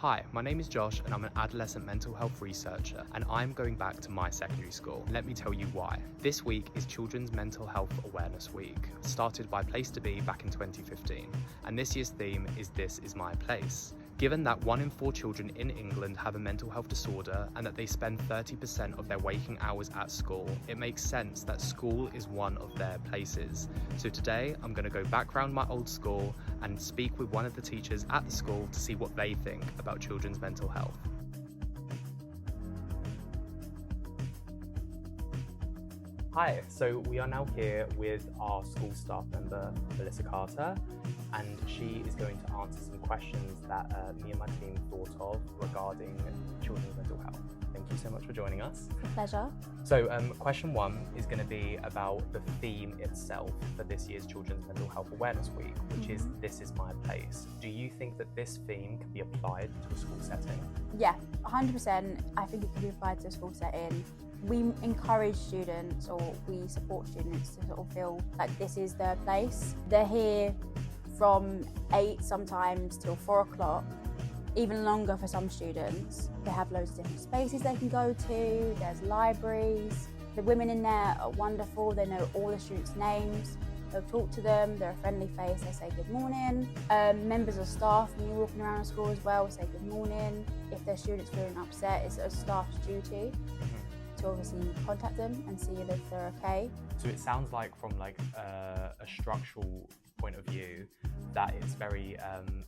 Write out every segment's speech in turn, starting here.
Hi, my name is Josh and I'm an adolescent mental health researcher, and I'm going back to my secondary school. Let me tell you why. This week is Children's Mental Health Awareness Week, started by Place to Be back in 2015, and this year's theme is This Is My Place. Given that 1 in 4 children in England have a mental health disorder and that they spend 30% of their waking hours at school, it makes sense that school is one of their places. So today I'm going to go back round my old school and speak with one of the teachers at the school to see what they think about children's mental health. Hi, so we are now here with our school staff member, Melissa Carter, and she is going to answer some questions that me and my team thought of regarding children's mental health. Thank you so much for joining us. A pleasure. So question 1 is going to be about the theme itself for this year's Children's Mental Health Awareness Week, which is This Is My Place. Do you think that this theme can be applied to a school setting? Yeah, 100%. I think it can be applied to a school setting. We encourage students, or we support students to sort of feel like this is their place. They're here from 8 sometimes till 4 o'clock, even longer for some students. They have loads of different spaces they can go to, there's libraries. The women in there are wonderful, they know all the students' names. They'll talk to them, they're a friendly face, they say good morning. Members of staff, when you're walking around the school as well, say good morning. If their students feeling upset, it's a staff's duty to obviously contact them and see if they're okay. So it sounds like from a structural point of view that it's very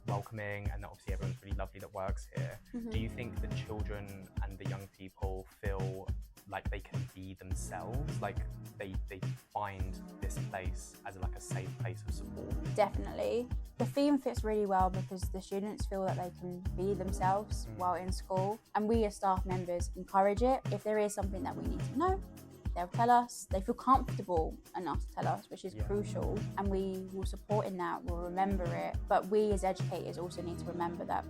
welcoming, and that obviously everyone's really lovely that works here. Do you think the children and the young people feel like they can be themselves, like they find this place as a safe place of support? Definitely. The theme fits really well because the students feel that they can be themselves while in school, and we as staff members encourage it. If there is something that we need to know, they'll tell us. They feel comfortable enough to tell us, which is crucial, and we will support in that, we'll remember it. But we as educators also need to remember that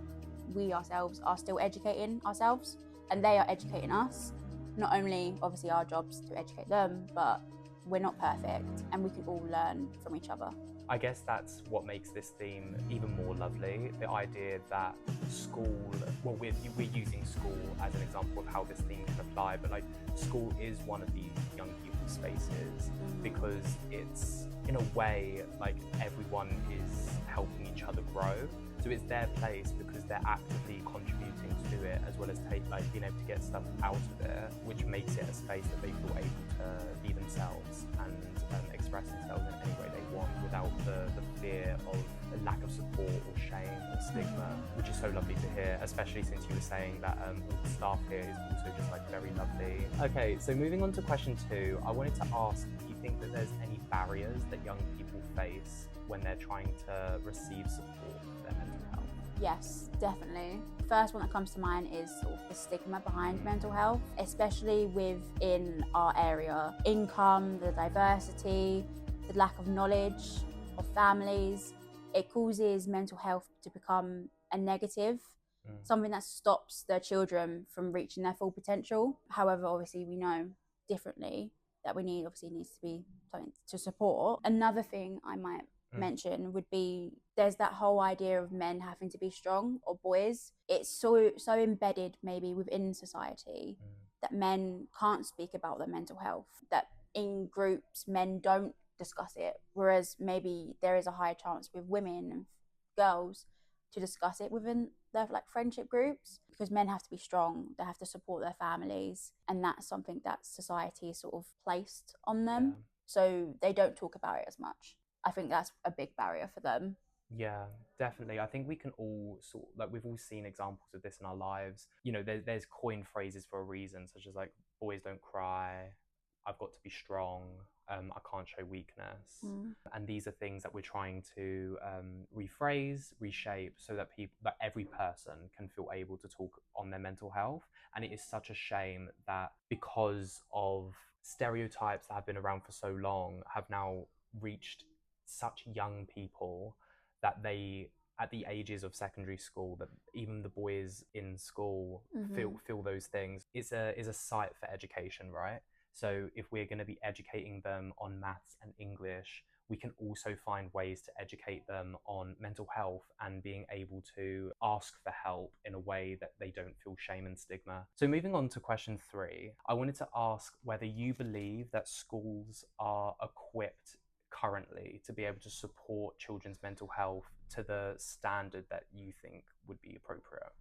we ourselves are still educating ourselves, and they are educating us. Not only obviously our jobs to educate them, but we're not perfect and we can all learn from each other. I guess that's what makes this theme even more lovely. The idea that school, well, we're using school as an example of how this theme can apply, but school is one of these young people's spaces because it's, in a way, everyone is helping each other grow. So it's their place because they're actively contributing to it, as well as being able to get stuff out of it, which makes it a space that they feel able to be themselves and express themselves in any way they want without the fear of a lack of support or shame or stigma, which is so lovely to hear, especially since you were saying that all the staff here is also just very lovely. Okay, so moving on to question 2, I wanted to ask, do you think that there's any barriers that young people face when they're trying to receive support for their mental health? Yes, definitely. First one that comes to mind is sort of the stigma behind mental health, especially within our area. Income, the diversity, the lack of knowledge of families. It causes mental health to become a negative, something that stops their children from reaching their full potential. However, obviously we know differently that needs to be something to support. Another thing I might mention would be there's that whole idea of men having to be strong, or boys. It's so embedded maybe within society that men can't speak about their mental health, that in groups men don't discuss it, whereas maybe there is a higher chance with women and girls to discuss it within their friendship groups, because men have to be strong, they have to support their families, and that's something that society is sort of placed on them. So they don't talk about it as much. I think that's a big barrier for them. Yeah, definitely. I think we can all we've all seen examples of this in our lives. There's coined phrases for a reason, such as boys don't cry, I've got to be strong, I can't show weakness. And these are things that we're trying to rephrase, reshape, so that every person can feel able to talk on their mental health. And it is such a shame that because of stereotypes that have been around for so long have now reached such young people that they, at the ages of secondary school, that even the boys in school feel those things. Is a site for education, right? So if we're going to be educating them on maths and English, we can also find ways to educate them on mental health and being able to ask for help in a way that they don't feel shame and stigma. So moving on to question 3, I wanted to ask whether you believe that schools are equipped currently to be able to support children's mental health to the standard that you think would be appropriate.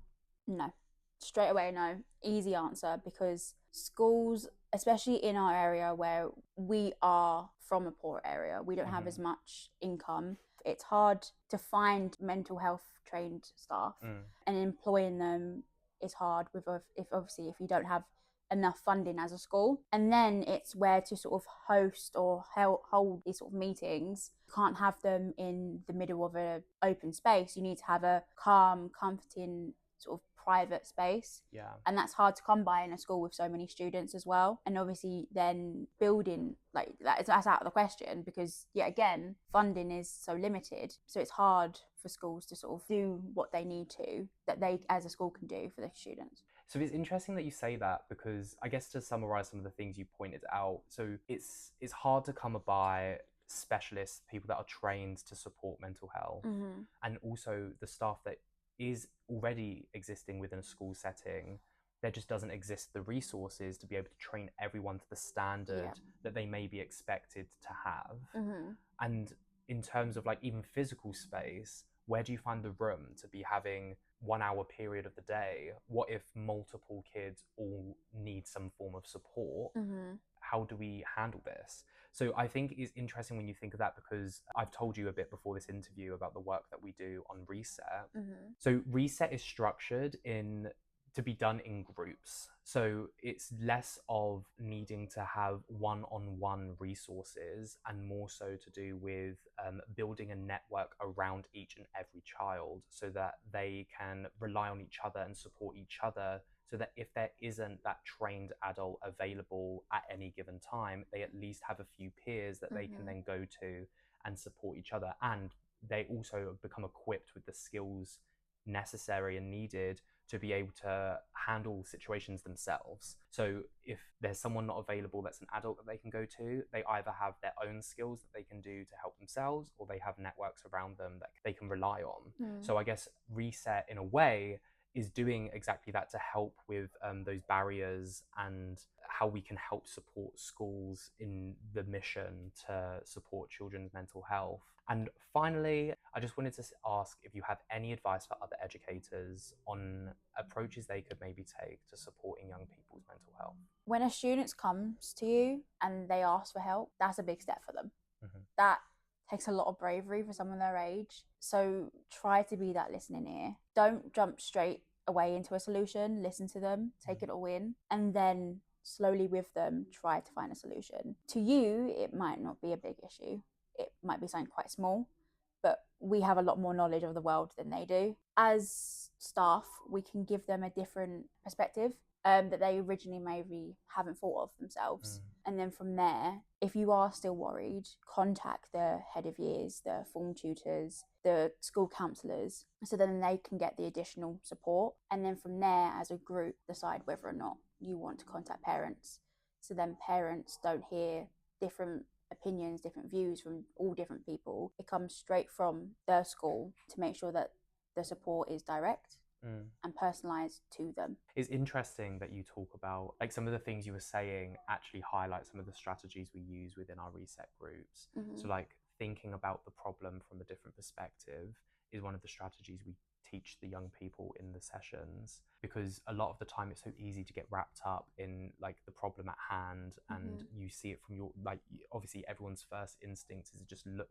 No. Straight away, no. Easy answer, because schools, especially in our area where we are from a poor area, we don't have as much income. It's hard to find mental health trained staff, and employing them is hard if you don't have enough funding as a school. And then it's where to sort of host or hold these sort of meetings. You can't have them in the middle of an open space. You need to have a calm, comforting sort of private space. Yeah. And that's hard to come by in a school with so many students as well. And obviously then building like that's out of the question, because yet again, funding is so limited. So it's hard for schools to sort of do what they need to, that they as a school can do for their students. So it's interesting that you say that, because I guess to summarize some of the things you pointed out, so it's hard to come by specialists, people that are trained to support mental health, and also the staff that is already existing within a school setting. There just doesn't exist the resources to be able to train everyone to the standard that they may be expected to have. And in terms of like even physical space, where do you find the room to be having 1 hour period of the day? What if multiple kids all need some form of support? How do we handle this? So I think it's interesting when you think of that, because I've told you a bit before this interview about the work that we do on Reset. So Reset is structured to be done in groups. So it's less of needing to have one-on-one resources and more so to do with building a network around each and every child, so that they can rely on each other and support each other, so that if there isn't that trained adult available at any given time, they at least have a few peers that they can then go to and support each other. And they also become equipped with the skills necessary and needed to be able to handle situations themselves. So if there's someone not available that's an adult that they can go to, they either have their own skills that they can do to help themselves, or they have networks around them that they can rely on. So I guess Reset, in a way, is doing exactly that, to help with those barriers and how we can help support schools in the mission to support children's mental health. And finally, I just wanted to ask if you have any advice for other educators on approaches they could maybe take to supporting young people's mental health. When a student comes to you and they ask for help, that's a big step for them. That takes a lot of bravery for someone their age. So try to be that listening ear. Don't jump straight away into a solution. Listen to them, take it all in, and then slowly with them try to find a solution. To you, it might not be a big issue. It might be something quite small, but we have a lot more knowledge of the world than they do. As staff, we can give them a different perspective that they originally maybe haven't thought of themselves. And then from there, if you are still worried, contact the head of years, the form tutors, the school counsellors, so then they can get the additional support. And then from there, as a group, decide whether or not you want to contact parents. So then parents don't hear different opinions, different views from all different people. It comes straight from the school to make sure that the support is direct and personalised to them. It's interesting that you talk about, like, some of the things you were saying actually highlight some of the strategies we use within our Reset groups. So like thinking about the problem from a different perspective is one of the strategies we teach the young people in the sessions, because a lot of the time it's so easy to get wrapped up in like the problem at hand, and you see it from your, like, obviously everyone's first instinct is to just look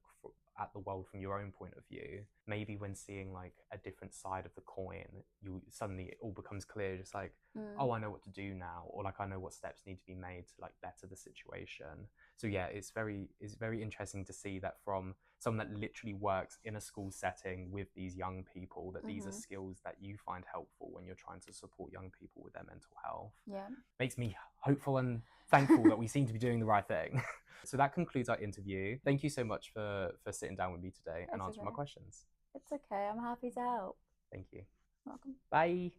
at the world from your own point of view. Maybe when seeing like a different side of the coin, you suddenly, it all becomes clear, just like, oh, I know what to do now, or like I know what steps need to be made to like better the situation. So yeah, it's very interesting to see that from someone that literally works in a school setting with these young people, that these are skills that you find helpful when you're trying to support young people with their mental health. Yeah. Makes me hopeful and thankful that we seem to be doing the right thing. So that concludes our interview. Thank you so much for sitting down with me today and answering my questions. It's okay. I'm happy to help. Thank you. Welcome. Bye.